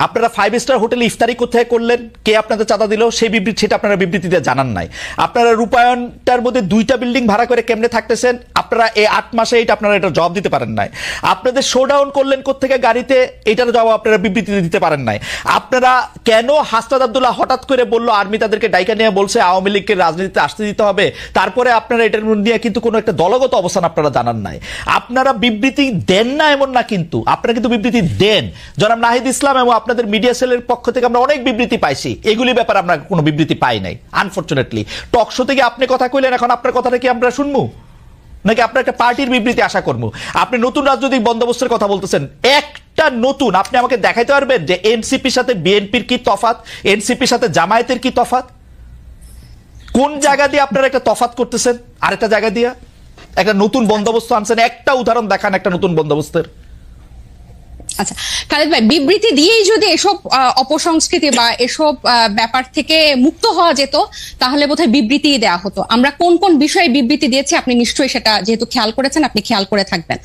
আপনারা 5 স্টার হোটেলে ইফতারি কোথায় করলেন, কে আপনাদের চাঁদা দিল, সেই বিবৃতি সেটা আপনারা বিবৃতিতে জানান নাই। আপনারা রূপায়ণটার মধ্যে 2টা বিল্ডিং ভাড়া করে কেমনে থাকতেছেন আপনারা এই 8 মাসে, এটা আপনারা এটা জবাব দিতে পারেন নাই। আপনাদের শোডাউন করলেন কোত্থেকে গাড়িতে, এটার জবাব আপনারা বিবৃতিতে দিতে পারেন নাই। আপনারা কেন হাসনাত আব্দুল্লাহ হঠাৎ করে বলল আর্মি তাদেরকে ডাইকা নিয়ে বলছে আওয়ামী লীগকে রাজনীতিতে আসতে দিতে হবে, তারপরে আপনারা এটার নিয়ে কিন্তু কোনো একটা দলগত অবস্থান আপনারা জানান নাই। আপনারা বিবৃতি দেন না এমন না, কিন্তু আপনারা কিন্তু বিবৃতি দেন। জনাব নাহিদ ইসলাম এবং আপনাদের মিডিয়া সেলের পক্ষ থেকে আমরা অনেক বিবৃতি পাইছি, এগুলি ব্যাপারে আমরা কোনো বিবৃতি পাই নাই আনফরচুনেটলি। টক শো থেকে আপনি কথা কইলেন, এখন আপনার কথাটা কি আমরা শুনবো নাকি আপনার একটা পার্টির বিবৃতি আশা করবো? আপনি নতুন রাজনৈতিক বন্দোবস্তের কথা বলতেছেন, একটা নতুন আপনি আমাকে দেখাইতে পারবেন যে এনসিপির সাথে বিএনপির কি তফাৎ, এনসিপির সাথে জামায়াতের কি তফাৎ? কোন জায়গা দিয়ে আপনারা একটা তফাৎ করতেছেন আরেকটা জায়গা দিয়ে একটা নতুন বন্দোবস্ত আনছেন? একটা উদাহরণ দেখান একটা নতুন বন্দোবস্তের। আচ্ছা খালেদ ভাই, বিবৃতি দিয়েই যদি এসব অপসংস্কৃতি বা এসব ব্যাপার থেকে মুক্ত হওয়া যেত তাহলে বোধহয় বিবৃতি দেওয়া হতো। আমরা কোন কোন বিষয়ে বিবৃতি দিয়েছি আপনি নিশ্চয়ই সেটা যেহেতু খেয়াল করেছেন আপনি খেয়াল করে থাকবেন।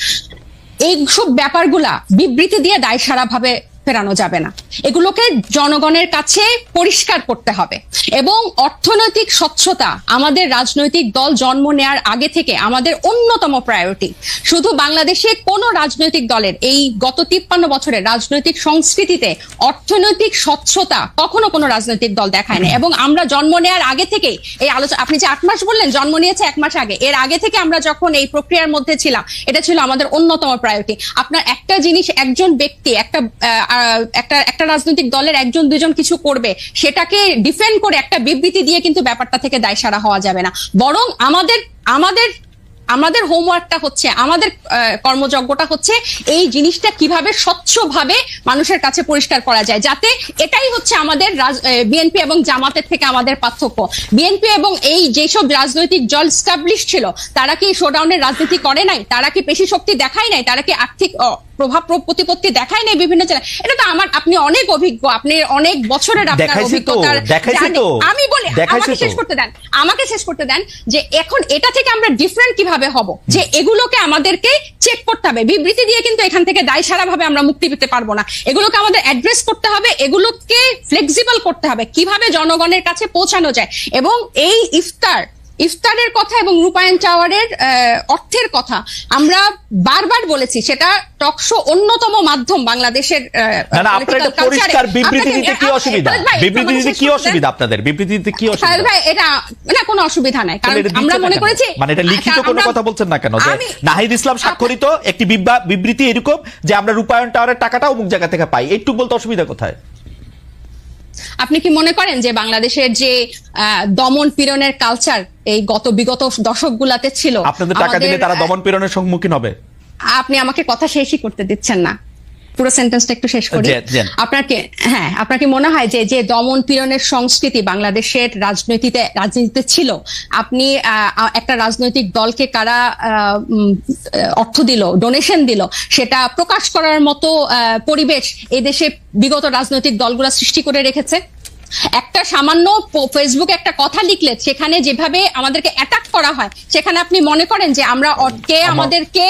এইসব ব্যাপারগুলা বিবৃতি দিয়ে দায়সারা ভাবে ফেরানো যাবে না, এগুলোকে জনগণের কাছে পরিষ্কার করতে হবে। এবং অর্থনৈতিক স্বচ্ছতা আমাদের রাজনৈতিক দল জন্ম নেয়ার আগে থেকে আমাদের অন্যতম প্রায়োরিটি। শুধু বাংলাদেশে কোন রাজনৈতিক দলের এই গত 53 বছরের রাজনৈতিক সংস্কৃতিতে অর্থনৈতিক স্বচ্ছতা কখনো কোনো রাজনৈতিক দল দেখায় না। এবং আমরা জন্ম নেয়ার আগে থেকেই এই আলোচনা, আপনি যে 8 মাস বললেন, জন্ম নিয়েছে 1 মাস আগে, এর আগে থেকে আমরা যখন এই প্রক্রিয়ার মধ্যে ছিলাম এটা ছিল আমাদের অন্যতম প্রায়োরিটি। আপনার একটা জিনিস, একজন ব্যক্তি একটা রাজনৈতিক দলের 1-2 কিছু করবে, সেটাকে ডিফেন্ড করে একটা বিবৃতি দিয়ে কিন্তু ব্যাপারটা থেকে দায়সারা হওয়া যাবে না। বরং আমাদের হোমওয়ার্কটা হচ্ছে, আমাদের কর্মযজ্ঞটা হচ্ছে এই জিনিসটা কিভাবে স্বচ্ছভাবে মানুষের কাছে পরিষ্কার করা যায়, যাতে এটাই হচ্ছে আমাদের বিএনপি এবং জামাতের থেকে আমাদের পার্থক্য। বিএনপি এবং এই যেসব রাজনৈতিক দল এস্টাবলিশ ছিল তারা কি শোডাউনের রাজনীতি করে নাই, তারা কি পেশি শক্তি দেখায় নাই, তারা কি আর্থিক প্রভাব প্রতিপত্তি দেখায় নাই বিভিন্ন জেলায়? এটা তো আপনি অনেক অভিজ্ঞ, আপনি অনেক বছরের আপনার অভিজ্ঞতার। আমি বলি আমাকে শেষ করতে দেন যে এখন এটা থেকে আমরা ডিফারেন্ট কিভাবে হব, যে এগুলোকে আমাদেরকে চেক করতে হবে। বিবৃতি দিয়ে কিন্তু এখান থেকে দায়সারা ভাবে আমরা মুক্তি পেতে পারবো না, এগুলোকে আমাদের অ্যাড্রেস করতে হবে, এগুলোকে ফ্লেক্সিবল করতে হবে কিভাবে জনগণের কাছে পৌঁছানো যায়। এবং এই ইফতারের কথা এবং রূপায়ণ টাওয়ারের অর্থের কথা আমরা বারবার বলেছি, সেটা টকশো অন্যতম মাধ্যম বাংলাদেশের। পরিষ্কার বিবৃতি দিতে কি অসুবিধা? বিবৃতি দিতে কি অসুবিধা আপনাদের? বিবৃতি দিতে কি অসুবিধা? ভাই এটা না, কোনো অসুবিধা নাই, কারণ আমরা মনে করেছি মানে এটা লিখিত কোনো কথা বলছেন না কেন? যে নাহিদ ইসলাম স্বাক্ষরিত একটি বিবৃতি এরকম যে আমরা রূপায়ণ টাওয়ারের টাকাটা অমুক জায়গা থেকে পাই, এইটুকু বলতে অসুবিধা কোথায়? আপনি কি মনে করেন যে বাংলাদেশের যে দমন পীড়নের কালচার এই বিগত দশকগুলাতে ছিল, আপনাদের টাকা দিলে তারা দমন পীড়নের সম্মুখীন হবে? আপনি আমাকে কথা শেষই করতে দিচ্ছেন না, পুরো সেন্টেন্সটা একটু শেষ করি। আপনার কি মনে হয় যে দমন পীড়নের সংস্কৃতি বাংলাদেশের রাজনীতিতে ছিল, আপনি একটা রাজনৈতিক দলকে কারা অর্থ দিল, ডোনেশন দিল, সেটা প্রকাশ করার মতো পরিবেশ এই দেশে বিগত রাজনৈতিক দলগুলো সৃষ্টি করে রেখেছে? একটা সামান্য ফেসবুকে একটা কথা লিখলে সেখানে যেভাবে আমাদেরকে অ্যাটাক করা হয়, সেখানে আপনি মনে করেন যে আমরা আমাদেরকে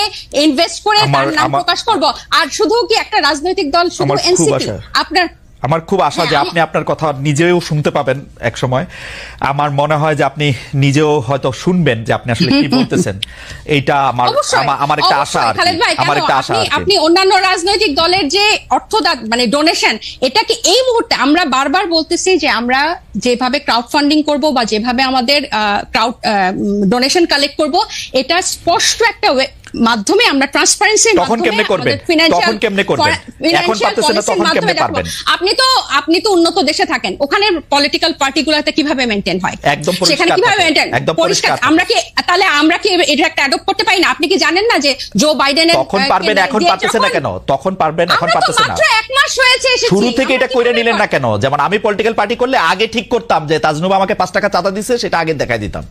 ইনভেস্ট করে তার নাম প্রকাশ করব? আর শুধু কি একটা রাজনৈতিক দল, শুধু এনসিপি? আমার খুব আশা যে আপনি আপনার কথা নিজেও শুনতে পাবেন এক সময়। আমার মনে হয় যে আপনি নিজেও হয়তো শুনবেন যে আপনি আসলে কি বলতেছেন। এইটা আমার একটা আশা। আপনি অন্যান্য রাজনৈতিক দলের যে অর্থদান মানে ডোনেশন, এটা কি এই মুহূর্তে আমরা বারবার বলতেছি যে আমরা যেভাবে ক্রাউড ফান্ডিং করব বা যেভাবে আমাদের ডোনেশন কালেক্ট করব, এটা স্পষ্ট একটা মাধ্যমে আমরা ট্রান্সপারেন্সির মাধ্যমে আপনি তো উন্নত দেশে থাকেন, ওখানে পলিটিক্যাল পার্টিগুলোতে কিভাবে মেইনটেইন হয়, সেখানে কিভাবে মেইনটেইন পরিষ্কার। আমরা কি এটা একটা অ্যাডপ্ট করতে পারি না? আপনি কি জানেন না যে জো বাইডেনের তখন পারবেন, এখন পারতেছেন না কেন? তখন পারবেন, এখন পারতেছেন না। মাত্র 1 মাস হয়েছে, শুরু থেকে এটা কইরা নিলেন না কেন? যেমন আমি পলিটিক্যাল পার্টি করলে আগে ঠিক করতাম যে তাজনুবা আমাকে 5 টাকা চাঁদা দিছে, সেটা আগে দেখাই দিতাম।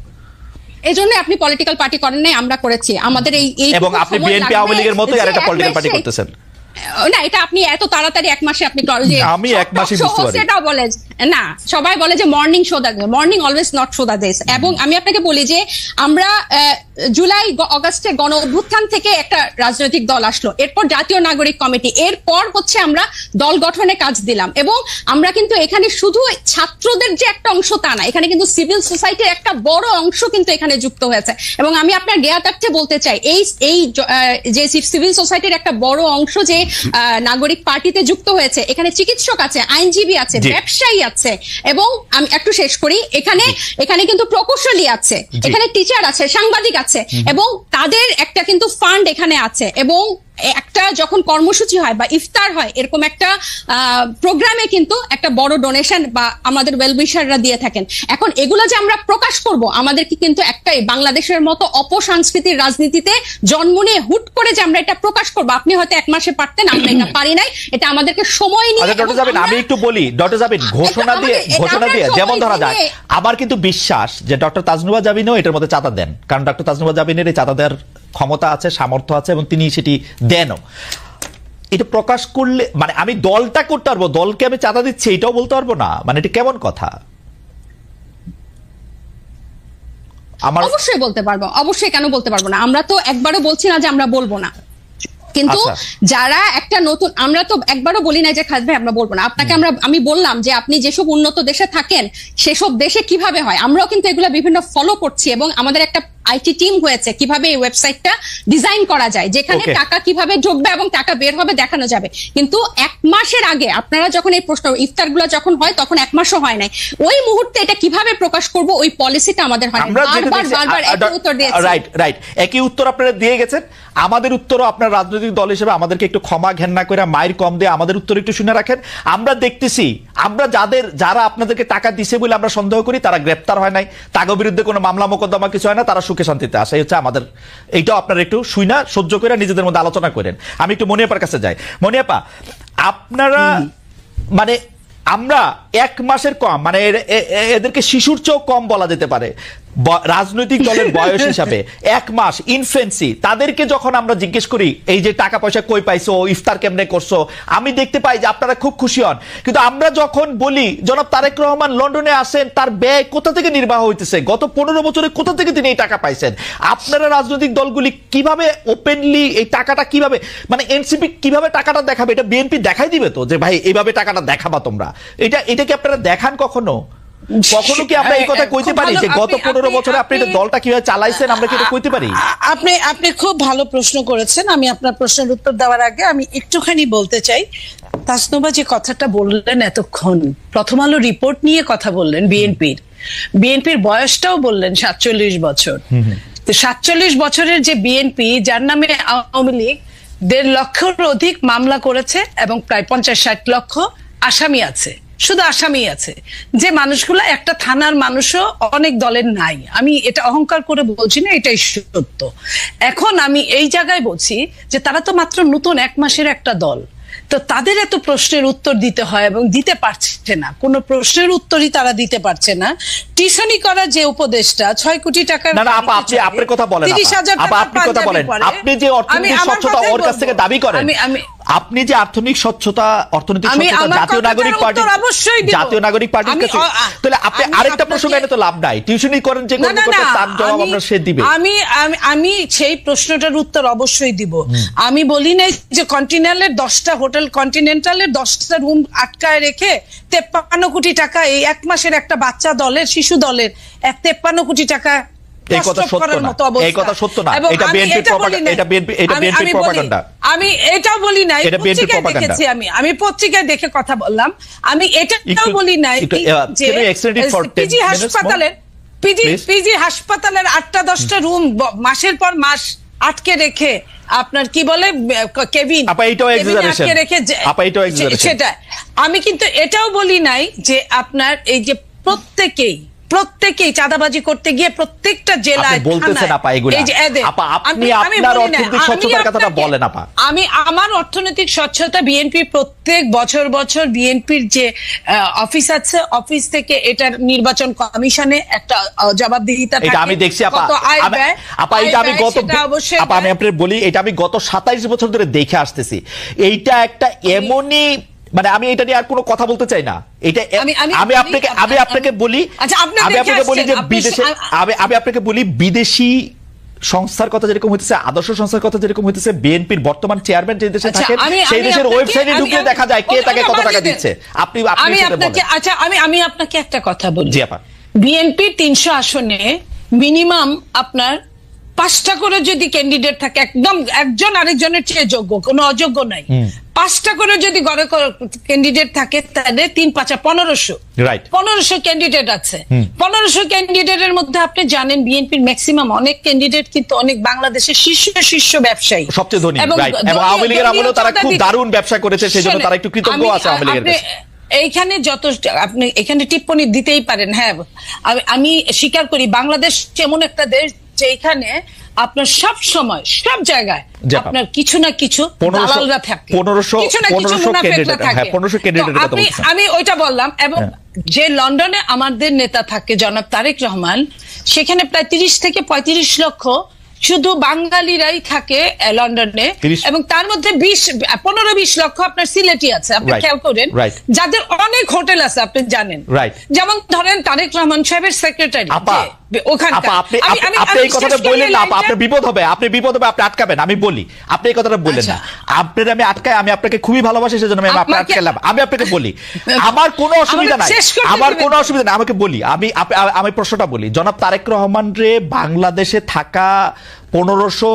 এই জন্য আপনি পলিটিক্যাল পার্টি করেন নাই, আমরা করেছি। আমাদের এই এবং আপনি বিএনপি আওয়ামী লীগের মতোই আরেকটা পলিটিক্যাল পার্টি করতেছেন। না, এটা আপনি এত তাড়াতাড়ি এক মাসে আপনি আমি এক মাসে বুঝতে পারি সেটাও বলে না, সবাই বলে যে morning show the morning always not show the days. এবং আমি আপনাকে বলি যে আমরা জুলাই অগাস্টে গণ অভ্যুত্থান থেকে একটা রাজনৈতিক দল আসলো, এরপর জাতীয় নাগরিক কমিটি, এরপর হচ্ছে আমরা দল গঠনে কাজ দিলাম। এবং আমরা কিন্তু এখানে শুধু ছাত্রদের যে একটা অংশ তা না, এখানে কিন্তু সিভিল সোসাইটির একটা বড় অংশ কিন্তু এখানে যুক্ত হয়েছে। এবং আমি আপনার জ্ঞাতার্থে বলতে চাই, এই যে সিভিল সোসাইটির একটা বড় অংশ যে নাগরিক পার্টিতে যুক্ত হয়েছে, এখানে চিকিৎসক আছে, আইনজীবী আছে, ব্যবসায়ী আছে, এবং আমি একটু শেষ করি, এখানে কিন্তু প্রকৌশলী আছে, এখানে টিচার আছে, সাংবাদিক আছে, এবং তাদের একটা কিন্তু ফান্ড এখানে আছে। এবং একটা যখন কর্মসূচি হয় বা ইফতার হয়, এরকম একটা প্রোগ্রামে কিন্তু একটা বড় ডোনেশন বা আমাদের ওয়েলউইশাররা দিয়ে থাকেন। এখন এগুলো যে আমরা প্রকাশ করব, আমাদেরকে কিন্তু একটাই, বাংলাদেশের মতো অপসংস্কৃতির রাজনীতিতে জন্ম নিয়ে হুট করে যে আমরা এটা প্রকাশ করব, আপনি হয়তো এক মাসে পারতেন, আমরা এটা পারি নাই, এটা আমাদেরকে সময় নিয়ে। ডক্টর জাবিন, আমি একটু বলি, ডক্টর জাবিন ঘোষণা দিয়ে যেমন ধরা যায়, আমার কিন্তু বিশ্বাস যে ডক্টর তাজনুভা জাবিনও এটার মধ্যে চাঁদা দেন, কারণ ডক্টর তাজনুভা জাবিনের এই চাঁদা দেওয়ার ক্ষমতা আছে, সামর্থ্য আছে, এবং তিনি সেটি দেনও। এটা প্রকাশ করলে মানে আমি দলটা করতে পারবো, দলকে আমি চাঁদা দিচ্ছি এটাও বলতে পারবো না, মানে এটা কেমন কথা? অবশ্যই বলতে পারবো, অবশ্যই, কেন বলতে পারবো না? আমরা তো একবারও বলছি না যে আমরা বলবো না, কিন্তু যারা একটা নতুন, আমরা তো একবারও বলি না যে খালেদ ভাই আমরা বলবো না। আপনাকে আমি বললাম যে আপনি যেসব উন্নত দেশে থাকেন সেসব দেশে কিভাবে হয়, আমরাও কিন্তু এগুলো বিভিন্ন ফলো করছি, এবং আমাদের একটা আইটি টিম হয়েছে কিভাবে এই ওয়েবসাইটটা ডিজাইন করা যায়, যেখানে টাকা কিভাবে ঢুকবে এবং টাকা বের হবে দেখানো যাবে। কিন্তু এক মাসের আগে আপনারা যখন এই প্রশ্ন ইফতারগুলো যখন হয়, তখন এক মাসও হয় নাই, ওই মুহূর্তে এটা কিভাবে প্রকাশ করব ওই পলিসিটা আমাদের হয়। বারবার একই উত্তর দিয়েছি। রাইট, একই উত্তর আপনারা দিয়ে গেছেন। আমাদের উত্তরও আপনার রাজনৈতিক দল হিসেবে আমাদেরকে একটু ক্ষমা ঘেন্না করে মায়ের কম দিয়ে আমাদের উত্তর একটু শুনে রাখেন। আমরা দেখতেছি, আমরা যারা আপনাদেরকে টাকা দিছে বলে আমরা সন্দেহ করি, তারা গ্রেপ্তার হয় নাই, তাদের বিরুদ্ধে কোনো মামলা মোকদ্দমা কিছু হয় না, তারা সুখে শান্তিতে আসে। হচ্ছে আমাদের এইটাও আপনারা একটু শুইনা সহ্য করে নিজেদের মধ্যে আলোচনা করেন। আমি একটু মনিয়াপার কাছে যাই। মনিয়াপা, আপনারা মানে আমরা এক মাসের কম, মানে এদেরকে শিশুর চেয়েও কম বলা যেতে পারে রাজনৈতিক দলের বয়স হিসাবে, এক মাস ইনফেন্সি, তাদেরকে যখন আমরা জিজ্ঞেস করি এই যে টাকা পয়সা কই পাইছো, ইফতার কেমনে করছো, আমি দেখতে পাই যে আপনারা খুব খুশি হন। কিন্তু আমরা যখন বলি জনাব তারেক রহমান লন্ডনে আসেন, তার ব্যয় কোথা থেকে নির্বাহ হইতেছে, গত 15 বছরে কোথা থেকে তিনি এই টাকা পাইছেন, আপনারা রাজনৈতিক দলগুলি কিভাবে ওপেনলি এই টাকাটা কিভাবে, মানে এনসিপি কিভাবে টাকাটা দেখাবে, এটা বিএনপি দেখাই দিবে তো যে ভাই এইভাবে টাকাটা দেখাবা তোমরা, এটা কি আপনারা দেখান কখনো? কখনো কি আমরা এই কথা কইতে পারি যে গত 15 বছরে আপনি এই দলটা কিভাবে চালাইছেন, আমরা কি এটা কইতে পারি? আপনি খুব ভালো প্রশ্ন করেছেন। আমি আপনার প্রশ্নের উত্তর দেওয়ার আগে আমি একটুখানি বলতে চাই, তাসনুভা যে কথাটা বললেন এতক্ষণ, প্রথম আলো রিপোর্ট নিয়ে কথা বললেন, বিএনপির বয়সটাও বললেন 47 বছর। তো 47 বছরের যে বিএনপি, যার নামে আওয়ামী লীগ 1.5 লক্ষের অধিক মামলা করেছে এবং প্রায় 50-60 লক্ষ আসামি আছে, শুধু আসামি আছে, যে মানুষগুলো একটা থানার মানুষও অনেক দলের নাই। আমি এটা অহংকার করে বলছি না, এটাই সত্য। এখন আমি এই জায়গায় বলছি যে তারা তো মাত্র নতুন 1 মাসের একটা দল, তো তাদের এত প্রশ্নের উত্তর দিতে হয় এবং দিতে পারছে না, কোন প্রশ্নের উত্তরই তারা দিতে পারছে না। টিউশনি করা যে উপদেশটা 6 কোটি টাকার, না আপা আপনি আপনার কথা বলেন, 30,000 টাকা আপনি কথা বলেন, আপনি যে অর্থনৈতিক স্বচ্ছতা ওর কাছ থেকে দাবি করেন, আপনি যে অর্থনৈতিক স্বচ্ছতা জাতীয় নাগরিক পার্টির কাছে, তাহলে আপনি আরেকটা প্রসঙ্গ এনে তো লাভ নাই, টিউশনি করেন যে কর্মকর্তা, তার জবাব আমরা সে দিবে। আমি সেই প্রশ্নটার উত্তর অবশ্যই দিব। আমি বলি নাই যে কন্টিনেন্টালের 10টা হোটেল, কন্টিনেন্টালের 10টা রুম আটকায় রেখে 53 কোটি টাকা এই 1 মাসের একটা বাচ্চা দলের, শিশু দলের 53 কোটি টাকা, এই কথা সত্য না, এই কথা সত্য না, এটা বিএনপির প্রপাগান্ডা, এটা বিএনপির প্রপাগান্ডা। আমি এটাও বলি নাই, পত্রিকায় দেখেছি, আমি পত্রিকায় দেখে কথা বললাম। আমি এটাও বলি নাই যে পিজি হাসপাতালের 8টা 10টা রুম মাসের পর মাস আটকে রেখে, আপনার কি বলে কেবিন আটকে রেখে, সেটা আমি কিন্তু এটাও বলি নাই যে আপনার এই যে প্রত্যেকেই চাঁদাবাজি করতে গিয়ে প্রত্যেকটা জেলায় বলতেছেন আপা এগুলা আপা আপনি আপনার অর্থনৈতিক স্বচ্ছতার কথাটা বলেন আপা। আমি আমার অর্থনৈতিক স্বচ্ছতা বিএনপি প্রত্যেক বছর বিএনপির যে অফিস আছে অফিস থেকে এটার নির্বাচন কমিশনে একটা জবাবদিহিতা থাকে। এটা আমি দেখছি আপা। আপা এটা আমি আপা আমি আপনাকে বলি এটা আমি গত 27 বছর ধরে দেখে আসতেছি। এইটা একটা এমনই মানে আমি এটা নিয়ে আর কোনো কথা বলতে চাই না। এটা আমি আপনাকে বলি যে বিদেশে আমি আপনাকে বলি বিদেশি সংস্থার কথা যেরকম হইতেছে আদর্শ সংস্থার কথা যেরকম হইতেছে বিএনপির বর্তমান চেয়ারম্যান যে দেশে থাকেন সেই দেশের ওয়েবসাইটে ঢুকে দেখা যায় কে তাকে কত টাকা দিচ্ছে। আমি আপনাকে একটা কথা বলি। জি আপা। বিএনপি 300 আসনে মিনিমাম আপনার 5টা করে যদি ক্যান্ডিডেট থাকে একদম একজন আরেকজনের চেয়ে যোগ্য, কোনো অযোগ্য নাই, 5টা করে যদি গড়ে ক্যান্ডিডেট থাকে তাহলে 3 5 1500 রাইট 1500 ক্যান্ডিডেট আছে। 1500 ক্যান্ডিডেটের মধ্যে আপনি জানেন বিএনপির ম্যাক্সিমাম অনেক ক্যান্ডিডেট কিন্তু অনেক বাংলাদেশের শীর্ষ ব্যবসায়ী, সবচেয়ে ধনী, রাইট। এবং আওয়ামী লীগের আমলেও তারা খুব দারুণ ব্যবসা করেছে, সেজন্য তারা একটু কৃতজ্ঞ আছে আওয়ামী লীগের কাছে। এইখানে যত আপনি এখানে টিপ্পনি দিতেই পারেন, হ্যাঁ আমি স্বীকার করি বাংলাদেশ এমন একটা দেশ যে এখানে আপনার সব সময় সব জায়গায় আপনার কিছু না কিছু দালালরা থাকে, কিছু না কিছু মুনাফিকরা থাকে। আমি ওইটা বললাম। এবং যে লন্ডনে আমাদের নেতা থাকে জনাব তারেক রহমান, সেখানে প্রায় 30 থেকে 35 লক্ষ শুধু বাঙালিরাই থাকে লন্ডনে, এবং তার মধ্যে 15-20 লক্ষ আপনার সিলেটি আছে। আপনি খেয়াল করেন যাদের অনেক হোটেল আছে আপনি জানেন, যেমন ধরেন তারেক রহমান সাহেবের সেক্রেটারি ওখানে। আপনি এই কথাটা বললেন না, আপনি বিপদ হবে, আপনি আটকাবেন। আমি বলি আপনি এই কথাটা বললেন না, আপনার আমি আটকাই, আমি আপনাকে খুবই ভালোবাসি সেজন্য আমি আপনাকে আটকালাম। আমি আপনাকে বলি আমার কোনো অসুবিধা নাই, আমাকে বলি আমি প্রশ্নটা বলি। জনাব তারেক রহমান রে বাংলাদেশে থাকা 1500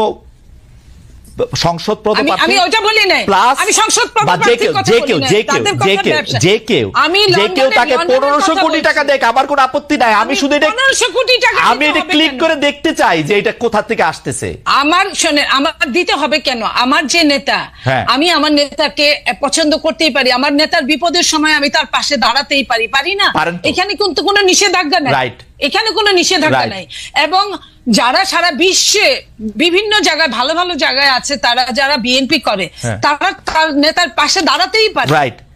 সংসদ আমি ওটা বলি নাই, আমি সংসদ যে কেউ তাকে 1500 কোটি টাকা দেয়, আমার কোনো আপত্তি নাই। আমি শুধু এটা 1500 কোটি টাকা আমি এটা ক্লিক করে দেখতে চাই যে এটা কোথা থেকে আসতেছে। আমার শুনেন, আমার দিতে হবে কেন? আমার যে নেতা, আমি আমার নেতাকে পছন্দ করতেই পারি, আমার নেতার বিপদের সময় আমি তার পাশে দাঁড়াতেই পারি না? এখানে কিন্তু কোনো নিষেধাজ্ঞা নাই, এখানে কোনো নিষেধাজ্ঞা নাই। এবং যারা সারা বিশ্বে বিভিন্ন জায়গায় ভালো ভালো জায়গায় আছে, তারা যারা বিএনপি করে তারা তার নেতার পাশে দাঁড়াতেই পারে।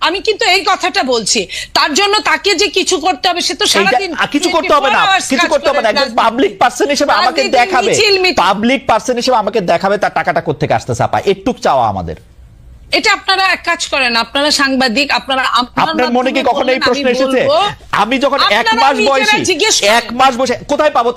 আমি কিন্তু এই কথাটা বলছি, তার জন্য তাকে যে কিছু করতে হবে সে তো সারাদিন কিছু করতে হবে না, একজন পাবলিক পার্সন হিসেবে আমাকে দেখাবে তার টাকাটা কোত্থেকে আসতেছে। আপা একটু চাওয়া আমাদের, এটা আপনারা এক কাজ করেন, আপনারা সাংবাদিক, আপনার মনে কি কখনো এই প্রশ্ন এসেছে? আমি যখন 1 মাস বয়সী কোথায় পাবো